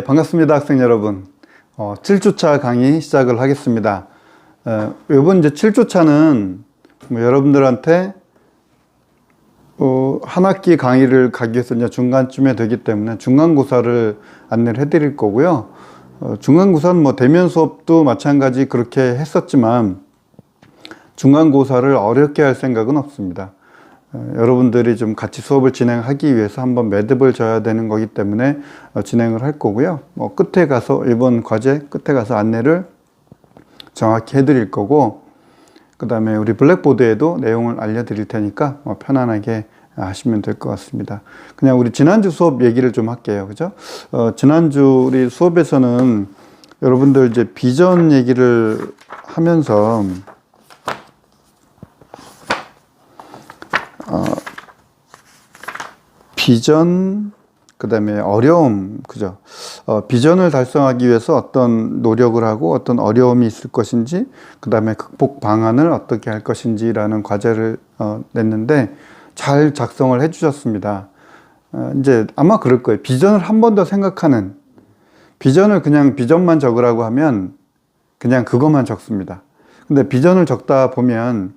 반갑습니다, 학생 여러분. 7주차 강의 시작을 하겠습니다. 이번 이제 7주차는 여러분들한테 한 학기 강의를 가기 위해서 이제 중간쯤에 되기 때문에 중간고사를 안내를 해드릴 거고요. 중간고사는 뭐 대면 수업도 마찬가지 그렇게 했었지만 중간고사를 어렵게 할 생각은 없습니다. 여러분들이 좀 같이 수업을 진행하기 위해서 한번 매듭을 져야 되는 거기 때문에 진행을 할 거고요. 끝에 가서 이번 과제 끝에 가서 안내를 정확히 해드릴 거고, 그 다음에 우리 블랙보드에도 내용을 알려드릴 테니까 편안하게 하시면 될 것 같습니다. 그냥 우리 지난주 수업 얘기를 좀 할게요. 그죠? 지난주 우리 수업에서는 여러분들 이제 비전 얘기를 하면서 비전, 그 다음에 어려움, 그죠? 비전을 달성하기 위해서 어떤 노력을 하고 어떤 어려움이 있을 것인지, 그 다음에 극복 방안을 어떻게 할 것인지라는 과제를 냈는데 잘 작성을 해 주셨습니다. 이제 아마 그럴 거예요. 비전을 한 번 더 생각하는, 비전을 그냥 비전만 적으라고 하면 그냥 그것만 적습니다. 근데 비전을 적다 보면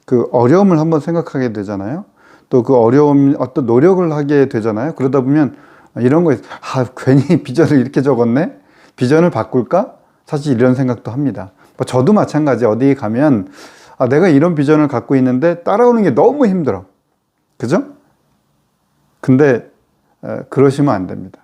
그 어려움을 한번 생각하게 되잖아요. 또 그 어려움, 어떤 노력을 하게 되잖아요. 그러다 보면 이런 거에 괜히 비전을 이렇게 적었네? 비전을 바꿀까? 사실 이런 생각도 합니다. 저도 마찬가지. 어디에 가면 내가 이런 비전을 갖고 있는데 따라오는 게 너무 힘들어. 그죠? 근데 그러시면 안 됩니다.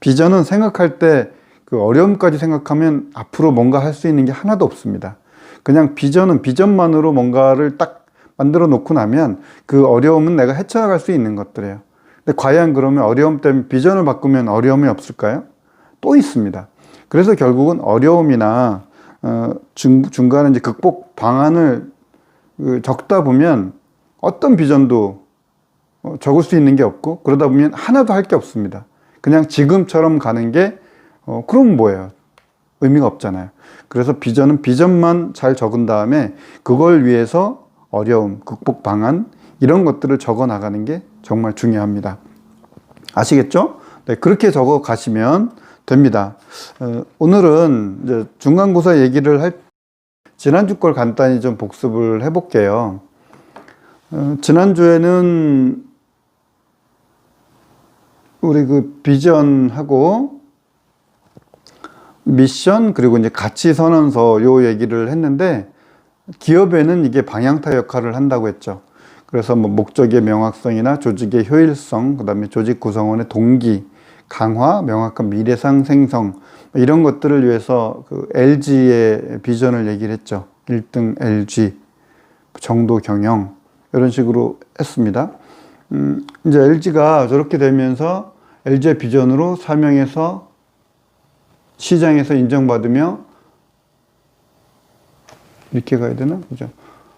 비전은 생각할 때 그 어려움까지 생각하면 앞으로 뭔가 할 수 있는 게 하나도 없습니다. 그냥 비전은 비전만으로 뭔가를 딱 만들어 놓고 나면 그 어려움은 내가 헤쳐나갈 수 있는 것들이에요. 근데 과연 그러면 어려움 때문에 비전을 바꾸면 어려움이 없을까요? 또 있습니다. 그래서 결국은 어려움이나 중간에 이제 극복 방안을 적다 보면 어떤 비전도 적을 수 있는 게 없고, 그러다 보면 하나도 할 게 없습니다. 그냥 지금처럼 가는 게 그럼 뭐예요? 의미가 없잖아요. 그래서 비전은 비전만 잘 적은 다음에 그걸 위해서 어려움, 극복 방안 이런 것들을 적어 나가는 게 정말 중요합니다. 아시겠죠? 네, 그렇게 적어 가시면 됩니다. 오늘은 이제 중간고사 얘기를 지난주 걸 간단히 좀 복습을 해볼게요. 지난주에는 우리 그 비전하고 미션 그리고 이제 가치 선언서 요 얘기를 했는데, 기업에는 이게 방향타 역할을 한다고 했죠. 그래서 뭐 목적의 명확성이나 조직의 효율성, 그 다음에 조직 구성원의 동기, 강화, 명확한 미래상 생성, 이런 것들을 위해서 그 LG의 비전을 얘기를 했죠. 1등 LG, 정도 경영, 이런 식으로 했습니다. 이제 LG가 저렇게 되면서 LG의 비전으로 사명해서 시장에서 인정받으며 이렇게 가야 되나? 그죠?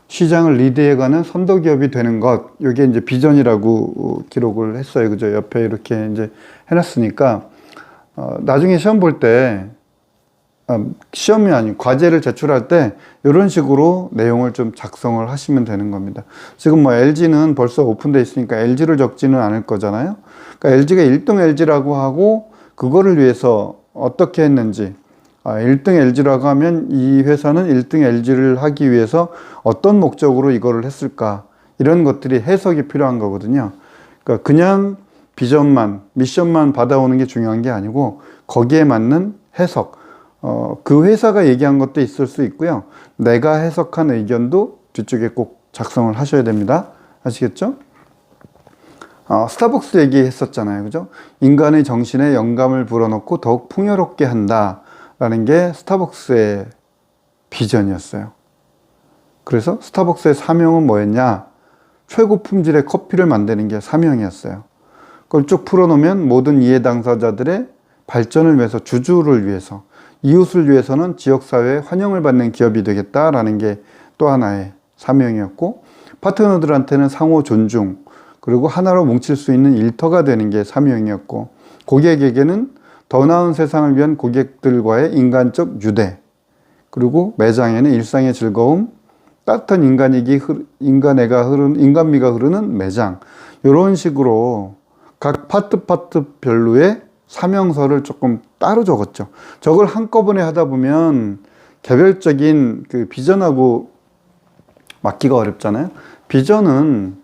시장을 리드해가는 선도기업이 되는 것, 이게 이제 비전이라고 기록을 했어요. 그죠? 옆에 이렇게 이제 해놨으니까, 나중에 시험 볼 때, 시험이 아닌 과제를 제출할 때, 이런 식으로 내용을 좀 작성을 하시면 되는 겁니다. 지금 뭐 LG는 벌써 오픈되어 있으니까 LG를 적지는 않을 거잖아요. 그러니까 LG가 1등 LG라고 하고, 그거를 위해서 어떻게 했는지, 1등 LG라고 하면 이 회사는 1등 LG를 하기 위해서 어떤 목적으로 이거를 했을까, 이런 것들이 해석이 필요한 거거든요. 그러니까 그냥 비전만, 미션만 받아오는 게 중요한 게 아니고 거기에 맞는 해석, 그 회사가 얘기한 것도 있을 수 있고요. 내가 해석한 의견도 뒤쪽에 꼭 작성을 하셔야 됩니다. 아시겠죠? 스타벅스 얘기했었잖아요. 그죠? 인간의 정신에 영감을 불어넣고 더욱 풍요롭게 한다 라는 게 스타벅스의 비전이었어요. 그래서 스타벅스의 사명은 뭐였냐? 최고 품질의 커피를 만드는 게 사명이었어요. 그걸 쭉 풀어놓으면 모든 이해 당사자들의 발전을 위해서, 주주를 위해서, 이웃을 위해서는 지역사회에 환영을 받는 기업이 되겠다라는 게 또 하나의 사명이었고, 파트너들한테는 상호 존중, 그리고 하나로 뭉칠 수 있는 일터가 되는 게 사명이었고, 고객에게는 더 나은 세상을 위한 고객들과의 인간적 유대, 그리고 매장에는 일상의 즐거움, 따뜻한 인간미가 흐르는 매장, 이런 식으로 각 파트별로의 사명서를 조금 따로 적었죠. 저걸 한꺼번에 하다 보면 개별적인 그 비전하고 맞기가 어렵잖아요. 비전은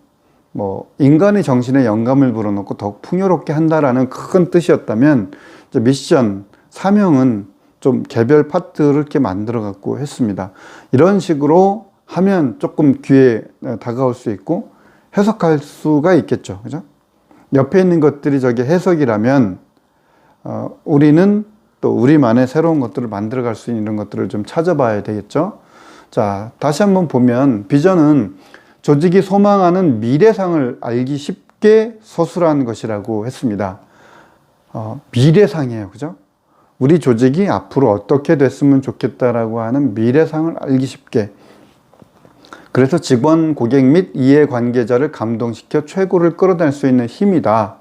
뭐 인간의 정신에 영감을 불어넣고 더욱 풍요롭게 한다라는 큰 뜻이었다면, 이제 미션, 사명은 좀 개별 파트를 이렇게 만들어 갖고 했습니다. 이런 식으로 하면 조금 귀에 다가올 수 있고 해석할 수가 있겠죠. 그죠? 옆에 있는 것들이 저게 해석이라면 우리는 또 우리만의 새로운 것들을 만들어 갈 수 있는 이런 것들을 좀 찾아봐야 되겠죠. 자, 다시 한번 보면 비전은 조직이 소망하는 미래상을 알기 쉽게 서술한 것이라고 했습니다. 미래상이에요. 그죠? 우리 조직이 앞으로 어떻게 됐으면 좋겠다라고 하는 미래상을 알기 쉽게. 그래서 직원, 고객 및 이해관계자를 감동시켜 최고를 끌어낼 수 있는 힘이다.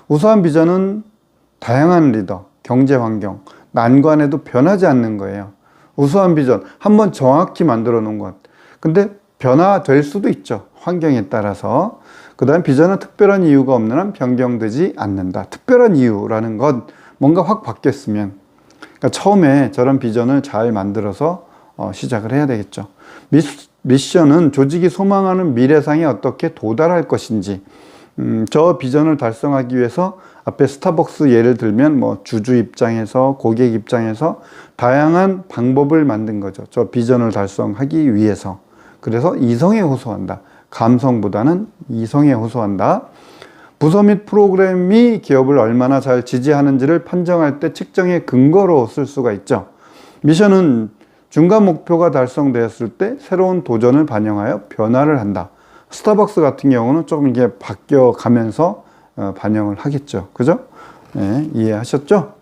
우수한 비전은 다양한 리더, 경제 환경, 난관에도 변하지 않는 거예요. 우수한 비전, 한번 정확히 만들어 놓은 것. 근데 변화될 수도 있죠. 환경에 따라서. 그 다음 비전은 특별한 이유가 없는 한 변경되지 않는다. 특별한 이유라는 건 뭔가 확 바뀌었으면. 그러니까 처음에 저런 비전을 잘 만들어서 시작을 해야 되겠죠. 미션은 조직이 소망하는 미래상에 어떻게 도달할 것인지, 저 비전을 달성하기 위해서 앞에 스타벅스 예를 들면 뭐 주주 입장에서 고객 입장에서 다양한 방법을 만든 거죠. 저 비전을 달성하기 위해서. 그래서 이성에 호소한다. 감성보다는 이성에 호소한다. 부서 및 프로그램이 기업을 얼마나 잘 지지하는지를 판정할 때 측정의 근거로 쓸 수가 있죠. 미션은 중간 목표가 달성되었을 때 새로운 도전을 반영하여 변화를 한다. 스타벅스 같은 경우는 조금 이게 바뀌어 가면서 반영을 하겠죠. 그죠? 네, 이해하셨죠?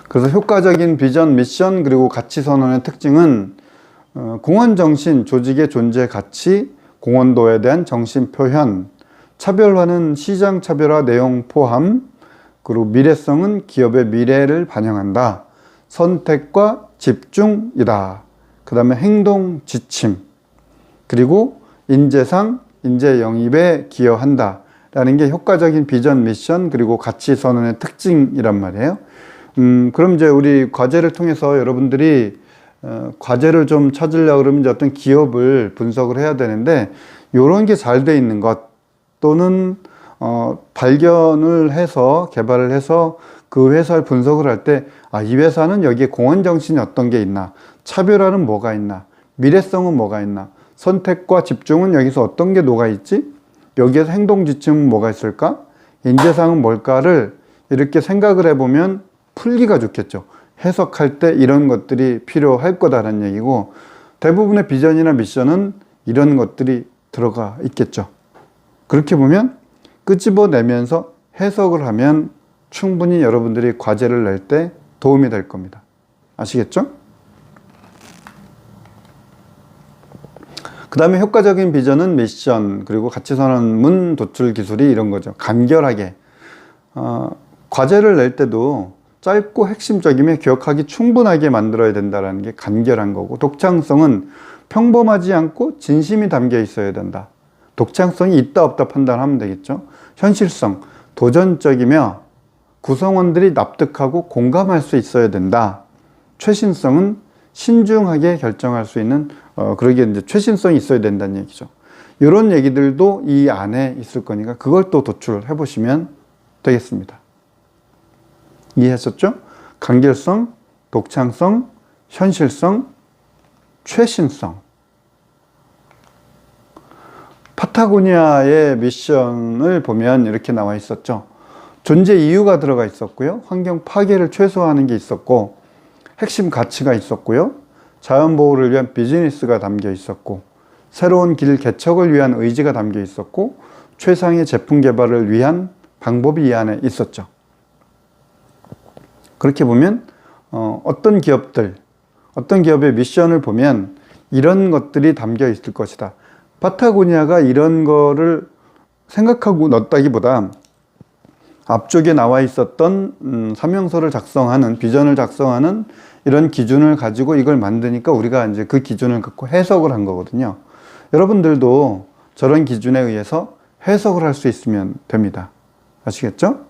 그래서 효과적인 비전, 미션, 그리고 가치 선언의 특징은 공헌 정신, 조직의 존재 가치, 공헌도에 대한 정신 표현, 차별화는 시장 차별화 내용 포함, 그리고 미래성은 기업의 미래를 반영한다. 선택과 집중이다. 그 다음에 행동 지침, 그리고 인재상, 인재 영입에 기여한다. 라는 게 효과적인 비전, 미션, 그리고 가치 선언의 특징이란 말이에요. 그럼 이제 우리 과제를 통해서 여러분들이 과제를 좀 찾으려고 그러면 이제 어떤 기업을 분석을 해야 되는데, 요런 게 잘 돼 있는 것 또는 발견을 해서 개발을 해서 그 회사를 분석을 할 때, 이 회사는 여기에 공헌 정신이 어떤 게 있나, 차별화는 뭐가 있나, 미래성은 뭐가 있나, 선택과 집중은 여기서 어떤 게 녹아 있지, 여기에서 행동 지침은 뭐가 있을까, 인재상은 뭘까를 이렇게 생각을 해보면 풀기가 좋겠죠. 해석할 때 이런 것들이 필요할 거다라는 얘기고, 대부분의 비전이나 미션은 이런 것들이 들어가 있겠죠. 그렇게 보면 끄집어내면서 해석을 하면 충분히 여러분들이 과제를 낼 때 도움이 될 겁니다. 아시겠죠? 그 다음에 효과적인 비전은 미션, 그리고 가치선언문 도출 기술이 이런 거죠. 간결하게. 과제를 낼 때도 짧고 핵심적이며 기억하기 충분하게 만들어야 된다는 게 간결한 거고, 독창성은 평범하지 않고 진심이 담겨 있어야 된다. 독창성이 있다 없다 판단하면 되겠죠. 현실성, 도전적이며 구성원들이 납득하고 공감할 수 있어야 된다. 최신성은 신중하게 결정할 수 있는, 그러기에 이제 최신성이 있어야 된다는 얘기죠. 이런 얘기들도 이 안에 있을 거니까 그걸 또 도출해 보시면 되겠습니다. 이해하셨죠? 간결성, 독창성, 현실성, 최신성. 파타고니아의 미션을 보면 이렇게 나와 있었죠. 존재 이유가 들어가 있었고요. 환경 파괴를 최소화하는 게 있었고, 핵심 가치가 있었고요. 자연보호를 위한 비즈니스가 담겨 있었고, 새로운 길 개척을 위한 의지가 담겨 있었고, 최상의 제품 개발을 위한 방법이 이 안에 있었죠. 그렇게 보면 어떤 기업들, 어떤 기업의 미션을 보면 이런 것들이 담겨 있을 것이다. 파타고니아가 이런 거를 생각하고 넣었다기보다 앞쪽에 나와 있었던 사명서를 작성하는, 비전을 작성하는 이런 기준을 가지고 이걸 만드니까 우리가 이제 그 기준을 갖고 해석을 한 거거든요. 여러분들도 저런 기준에 의해서 해석을 할 수 있으면 됩니다. 아시겠죠?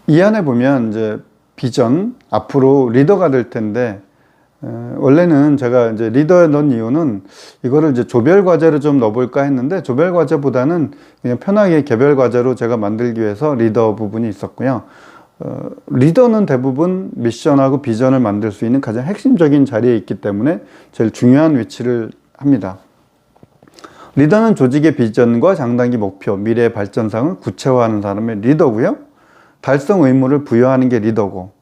이 안에 보면 이제 비전, 앞으로 리더가 될 텐데, 원래는 제가 이제 리더에 넣은 이유는 이거를 이제 조별 과제로 좀 넣어볼까 했는데, 조별 과제보다는 그냥 편하게 개별 과제로 제가 만들기 위해서 리더 부분이 있었고요. 리더는 대부분 미션하고 비전을 만들 수 있는 가장 핵심적인 자리에 있기 때문에 제일 중요한 위치를 합니다. 리더는 조직의 비전과 장단기 목표, 미래의 발전상을 구체화하는 사람의 리더고요. 달성 의무를 부여하는 게 리더고,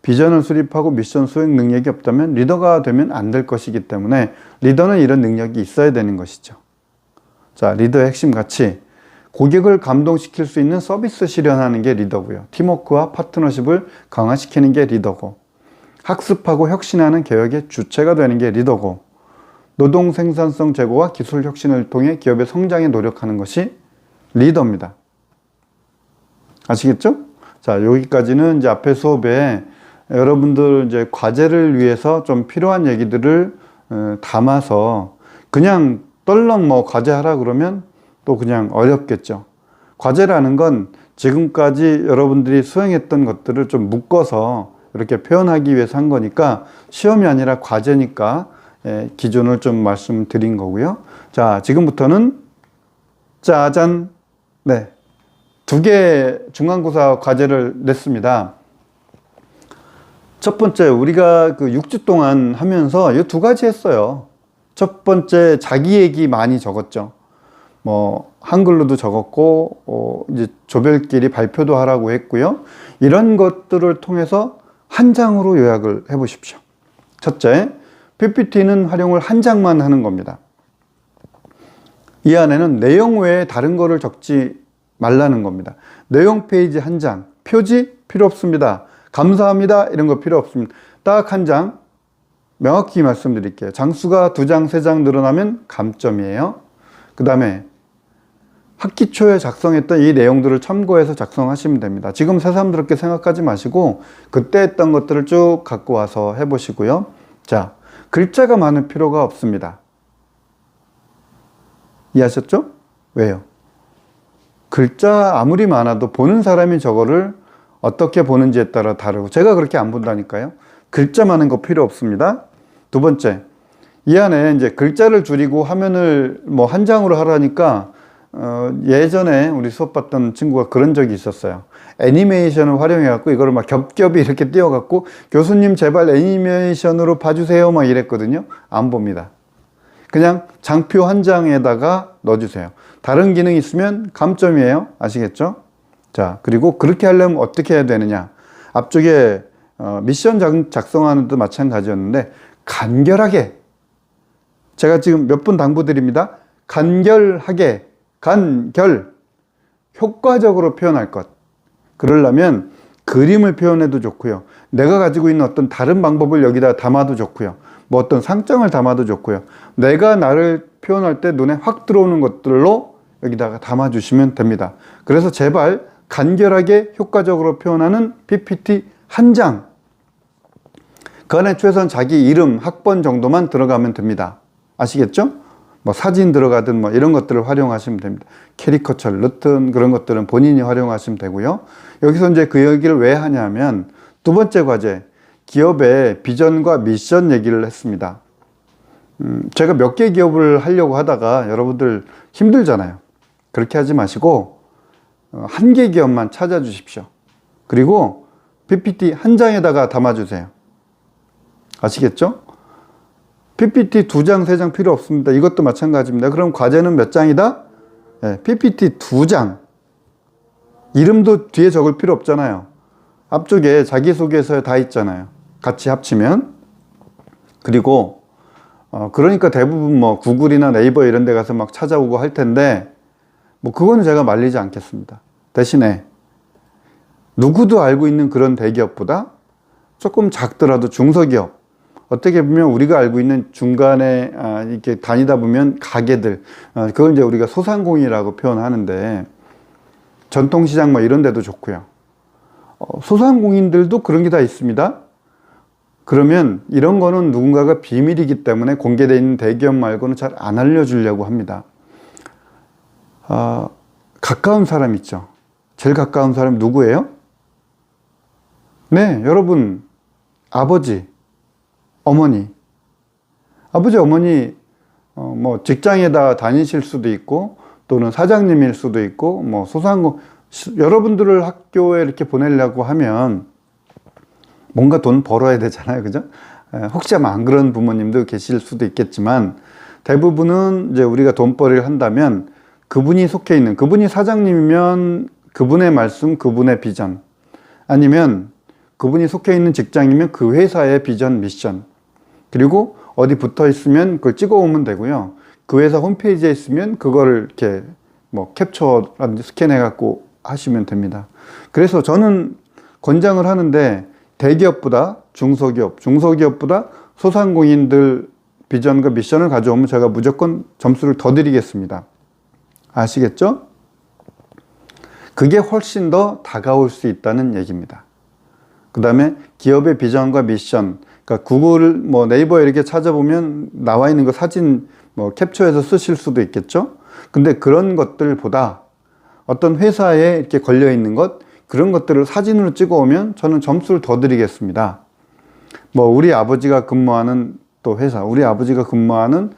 비전을 수립하고 미션 수행 능력이 없다면 리더가 되면 안 될 것이기 때문에 리더는 이런 능력이 있어야 되는 것이죠. 자, 리더의 핵심 가치. 고객을 감동시킬 수 있는 서비스 실현하는 게 리더고요. 팀워크와 파트너십을 강화시키는 게 리더고, 학습하고 혁신하는 개혁의 주체가 되는 게 리더고, 노동 생산성 제고와 기술 혁신을 통해 기업의 성장에 노력하는 것이 리더입니다. 아시겠죠? 자, 여기까지는 이제 앞에 수업에 여러분들 이제 과제를 위해서 좀 필요한 얘기들을 담아서 그냥 떨렁 뭐 과제하라 그러면 또 그냥 어렵겠죠. 과제라는 건 지금까지 여러분들이 수행했던 것들을 좀 묶어서 이렇게 표현하기 위해서 한 거니까 시험이 아니라 과제니까 기준을 좀 말씀드린 거고요. 자, 지금부터는 짜잔, 네, 2개 중간고사 과제를 냈습니다. 첫 번째, 우리가 그 6주 동안 하면서 이 2가지 했어요. 첫 번째, 자기 얘기 많이 적었죠. 뭐 한글로도 적었고, 이제 조별끼리 발표도 하라고 했고요. 이런 것들을 통해서 한 장으로 요약을 해 보십시오. 첫째, PPT는 활용을 한 장만 하는 겁니다. 이 안에는 내용 외에 다른 거를 적지 말라는 겁니다. 내용 페이지 한 장, 표지 필요 없습니다. 감사합니다 이런 거 필요 없습니다. 딱 한 장, 명확히 말씀드릴게요. 장수가 2장, 3장 늘어나면 감점이에요. 그 다음에 학기 초에 작성했던 이 내용들을 참고해서 작성하시면 됩니다. 지금 새삼스럽게 생각하지 마시고 그때 했던 것들을 쭉 갖고 와서 해보시고요. 자, 글자가 많을 필요가 없습니다. 이해하셨죠? 왜요? 글자 아무리 많아도 보는 사람이 저거를 어떻게 보는지에 따라 다르고, 제가 그렇게 안 본다니까요. 글자 많은 거 필요 없습니다. 두 번째, 이 안에 이제 글자를 줄이고 화면을 뭐 한 장으로 하라니까 예전에 우리 수업 받던 친구가 그런 적이 있었어요. 애니메이션을 활용해 갖고 이거를 막 겹겹이 이렇게 띄워 갖고 교수님 제발 애니메이션으로 봐주세요 막 이랬거든요. 안 봅니다. 그냥 장표 한 장에다가 넣어주세요. 다른 기능이 있으면 감점이에요. 아시겠죠? 자, 그리고 그렇게 하려면 어떻게 해야 되느냐. 앞쪽에 미션 작성하는 것도 마찬가지였는데 간결하게, 제가 지금 몇 분 당부드립니다. 간결하게, 간결, 효과적으로 표현할 것. 그러려면 그림을 표현해도 좋고요. 내가 가지고 있는 어떤 다른 방법을 여기다 담아도 좋고요. 뭐 어떤 상장을 담아도 좋고요. 내가 나를 표현할 때 눈에 확 들어오는 것들로 여기다가 담아주시면 됩니다. 그래서 제발 간결하게 효과적으로 표현하는 PPT 한 장. 그 안에 최소한 자기 이름, 학번 정도만 들어가면 됩니다. 아시겠죠? 뭐 사진 들어가든 뭐 이런 것들을 활용하시면 됩니다. 캐리커처를 넣든 그런 것들은 본인이 활용하시면 되고요. 여기서 이제 그 얘기를 왜 하냐면 두 번째 과제, 기업의 비전과 미션 얘기를 했습니다. 제가 몇 개 기업을 하려고 하다가 여러분들 힘들잖아요. 그렇게 하지 마시고 한 개 기업만 찾아주십시오. 그리고 PPT 한 장에다가 담아주세요. 아시겠죠? PPT 2장, 3장 필요 없습니다. 이것도 마찬가지입니다. 그럼 과제는 몇 장이다? 네, PPT 2장. 이름도 뒤에 적을 필요 없잖아요. 앞쪽에 자기소개서에 다 있잖아요. 같이 합치면. 그리고 그러니까 대부분 뭐 구글이나 네이버 이런 데 가서 막 찾아오고 할 텐데 뭐 그거는 제가 말리지 않겠습니다. 대신에 누구도 알고 있는 그런 대기업보다 조금 작더라도 중소기업, 어떻게 보면 우리가 알고 있는 중간에 이렇게 다니다 보면 가게들, 그걸 이제 우리가 소상공인이라고 표현하는데 전통시장 뭐 이런 데도 좋고요. 소상공인들도 그런 게 다 있습니다. 그러면 이런 거는 누군가가 비밀이기 때문에 공개되어 있는 대기업 말고는 잘 안 알려주려고 합니다. 가까운 사람 있죠. 제일 가까운 사람이 누구예요? 네, 여러분, 아버지, 어머니. 아버지, 어머니, 뭐, 직장에다 다니실 수도 있고, 또는 사장님일 수도 있고, 뭐, 소상공, 여러분들을 학교에 이렇게 보내려고 하면 뭔가 돈 벌어야 되잖아요. 그죠? 혹시 아마 안 그런 부모님도 계실 수도 있겠지만, 대부분은 이제 우리가 돈벌이를 한다면 그분이 속해 있는, 그분이 사장님이면 그분의 말씀, 그분의 비전, 아니면 그분이 속해 있는 직장이면 그 회사의 비전, 미션, 그리고 어디 붙어 있으면 그걸 찍어 오면 되고요. 그 회사 홈페이지에 있으면 그거를 이렇게 뭐 캡처라든지 스캔해 갖고 하시면 됩니다. 그래서 저는 권장을 하는데 대기업보다 중소기업, 중소기업보다 소상공인들 비전과 미션을 가져오면 제가 무조건 점수를 더 드리겠습니다. 아시겠죠? 그게 훨씬 더 다가올 수 있다는 얘기입니다. 그 다음에 기업의 비전과 미션, 그러니까 구글, 뭐 네이버에 이렇게 찾아보면 나와 있는 거 사진 뭐 캡처해서 쓰실 수도 있겠죠? 근데 그런 것들보다 어떤 회사에 이렇게 걸려 있는 것, 그런 것들을 사진으로 찍어 오면 저는 점수를 더 드리겠습니다. 뭐 우리 아버지가 근무하는 또 회사, 우리 아버지가 근무하는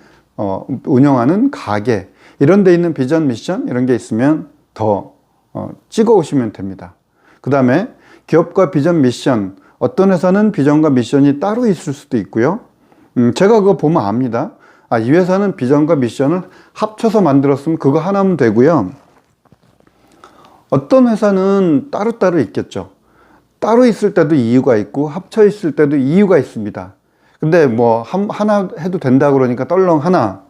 운영하는 가게, 이런 데 있는 비전, 미션 이런 게 있으면 더 찍어 오시면 됩니다. 그 다음에 기업과 비전, 미션, 어떤 회사는 비전과 미션이 따로 있을 수도 있고요. 제가 그거 보면 압니다. 아, 이 회사는 비전과 미션을 합쳐서 만들었으면 그거 하나면 되고요. 어떤 회사는 따로따로 있겠죠. 따로 있을 때도 이유가 있고 합쳐 있을 때도 이유가 있습니다. 근데 뭐 하나 해도 된다 그러니까 떨렁 하나,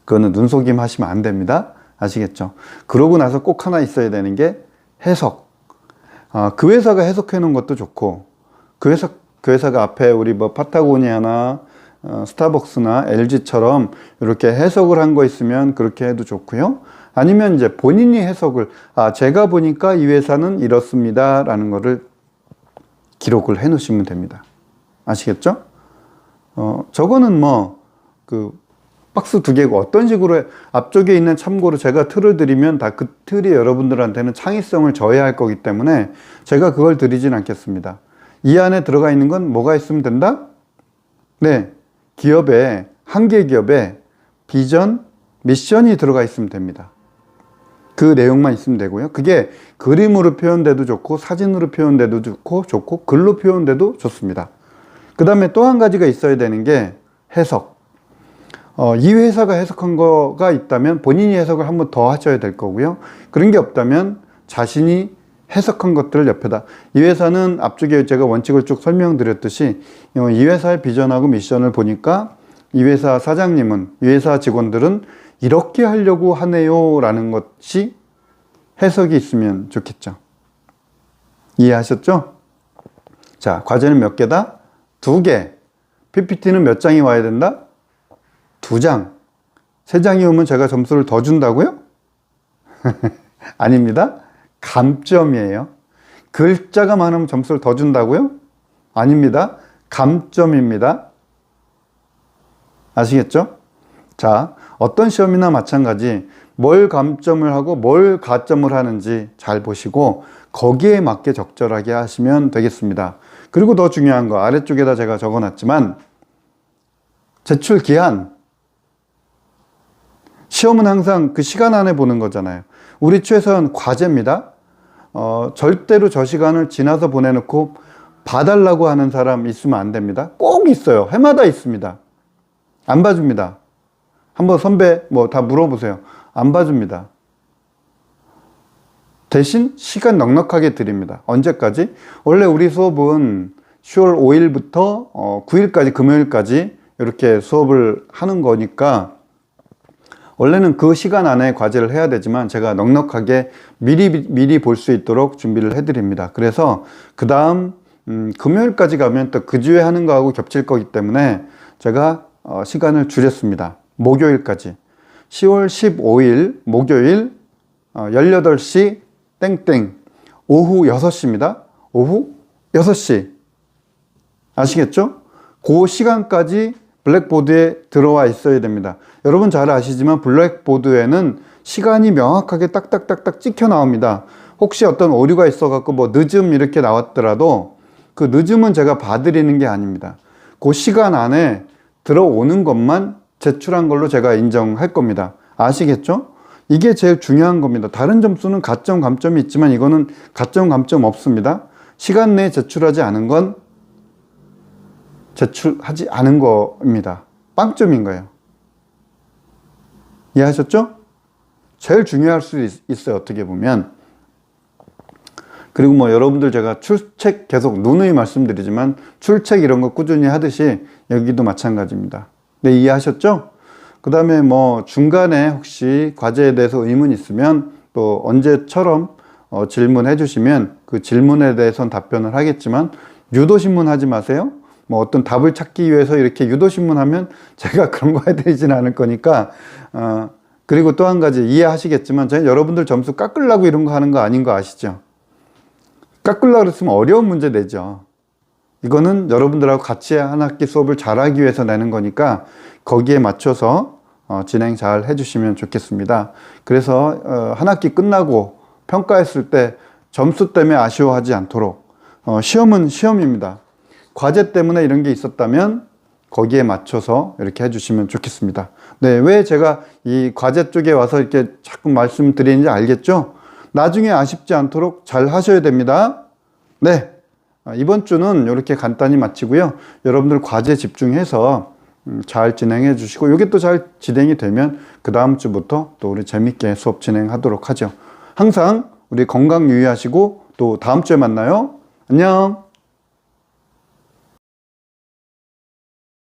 그거는 눈속임 하시면 안 됩니다. 아시겠죠? 그러고 나서 꼭 하나 있어야 되는 게 해석. 그 회사가 해석해 놓은 것도 좋고, 그 회사가 앞에 우리 뭐 파타고니아나 스타벅스나 LG처럼 이렇게 해석을 한 거 있으면 그렇게 해도 좋고요. 아니면 이제 본인이 해석을, 제가 보니까 이 회사는 이렇습니다 라는 거를 기록을 해 놓으시면 됩니다. 아시겠죠? 저거는 뭐 박스 2개고 어떤 식으로 앞쪽에 있는 참고로 제가 틀을 드리면 다 그 틀이 여러분들한테는 창의성을 저해할 거기 때문에 제가 그걸 드리진 않겠습니다. 이 안에 들어가 있는 건 뭐가 있으면 된다? 네, 기업에, 한 개 기업에 비전, 미션이 들어가 있으면 됩니다. 그 내용만 있으면 되고요. 그게 그림으로 표현돼도 좋고 사진으로 표현돼도 좋고 글로 표현돼도 좋습니다. 그 다음에 또 한 가지가 있어야 되는 게 해석. 이 회사가 해석한 거가 있다면 본인이 해석을 한 번 더 하셔야 될 거고요. 그런 게 없다면 자신이 해석한 것들을 옆에다, 이 회사는 앞쪽에 제가 원칙을 쭉 설명드렸듯이 이 회사의 비전하고 미션을 보니까 이 회사 사장님은, 이 회사 직원들은 이렇게 하려고 하네요 라는 것이 해석이 있으면 좋겠죠. 이해하셨죠? 자, 과제는 몇 개다? 2개. PPT는 몇 장이 와야 된다? 2장. 3장이 오면 제가 점수를 더 준다고요? 아닙니다. 감점이에요. 글자가 많으면 점수를 더 준다고요? 아닙니다. 감점입니다. 아시겠죠? 자, 어떤 시험이나 마찬가지 뭘 감점을 하고 뭘 가점을 하는지 잘 보시고 거기에 맞게 적절하게 하시면 되겠습니다. 그리고 더 중요한 거, 아래쪽에다 제가 적어놨지만 제출 기한. 시험은 항상 그 시간 안에 보는 거잖아요. 우리 최소한 과제입니다. 절대로 저 시간을 지나서 보내놓고 봐달라고 하는 사람 있으면 안 됩니다. 꼭 있어요. 해마다 있습니다. 안 봐줍니다. 한번 선배 뭐 다 물어보세요. 안 봐줍니다. 대신 시간 넉넉하게 드립니다. 언제까지? 원래 우리 수업은 10월 5일부터 9일까지, 금요일까지 이렇게 수업을 하는 거니까 원래는 그 시간 안에 과제를 해야 되지만 제가 넉넉하게 미리 볼 수 있도록 준비를 해드립니다. 그래서 그 다음 금요일까지 가면 또 그 주에 하는 거하고 겹칠 거기 때문에 제가 시간을 줄였습니다. 목요일까지. 10월 15일 목요일 18시 땡땡 오후 6시입니다. 오후 6시. 아시겠죠? 그 시간까지 블랙보드에 들어와 있어야 됩니다. 여러분 잘 아시지만 블랙보드에는 시간이 명확하게 딱딱딱딱 찍혀 나옵니다. 혹시 어떤 오류가 있어갖고 뭐 늦음 이렇게 나왔더라도 그 늦음은 제가 봐드리는 게 아닙니다. 그 시간 안에 들어오는 것만 제출한 걸로 제가 인정할 겁니다. 아시겠죠? 이게 제일 중요한 겁니다. 다른 점수는 가점, 감점이 있지만 이거는 가점, 감점 없습니다. 시간 내에 제출하지 않은 건 제출하지 않은 겁니다. 빵점인 거예요. 이해하셨죠? 제일 중요할 수 있어요. 어떻게 보면. 그리고 뭐 여러분들 제가 출첵 계속 누누이 말씀드리지만 출첵 이런 거 꾸준히 하듯이 여기도 마찬가지입니다. 네, 이해하셨죠? 그 다음에 뭐 중간에 혹시 과제에 대해서 의문 있으면 또 언제처럼 질문해 주시면 그 질문에 대해서는 답변을 하겠지만 유도신문 하지 마세요. 뭐 어떤 답을 찾기 위해서 이렇게 유도신문 하면 제가 그런 거 해드리지는 않을 거니까 그리고 또 한 가지 이해하시겠지만 저는 여러분들 점수 깎으려고 이런 거 하는 거 아닌 거 아시죠? 깎으려고 그랬으면 어려운 문제 내죠. 이거는 여러분들하고 같이 한 학기 수업을 잘하기 위해서 내는 거니까 거기에 맞춰서 진행 잘 해주시면 좋겠습니다. 그래서 한 학기 끝나고 평가했을 때 점수 때문에 아쉬워하지 않도록 시험은 시험입니다. 과제 때문에 이런 게 있었다면 거기에 맞춰서 이렇게 해주시면 좋겠습니다. 네, 왜 제가 이 과제 쪽에 와서 이렇게 자꾸 말씀드리는지 알겠죠? 나중에 아쉽지 않도록 잘 하셔야 됩니다. 네, 이번 주는 이렇게 간단히 마치고요. 여러분들 과제 집중해서 잘 진행해 주시고 이게 또 잘 진행이 되면 그 다음 주부터 또 우리 재밌게 수업 진행하도록 하죠. 항상 우리 건강 유의하시고 또 다음 주에 만나요. 안녕.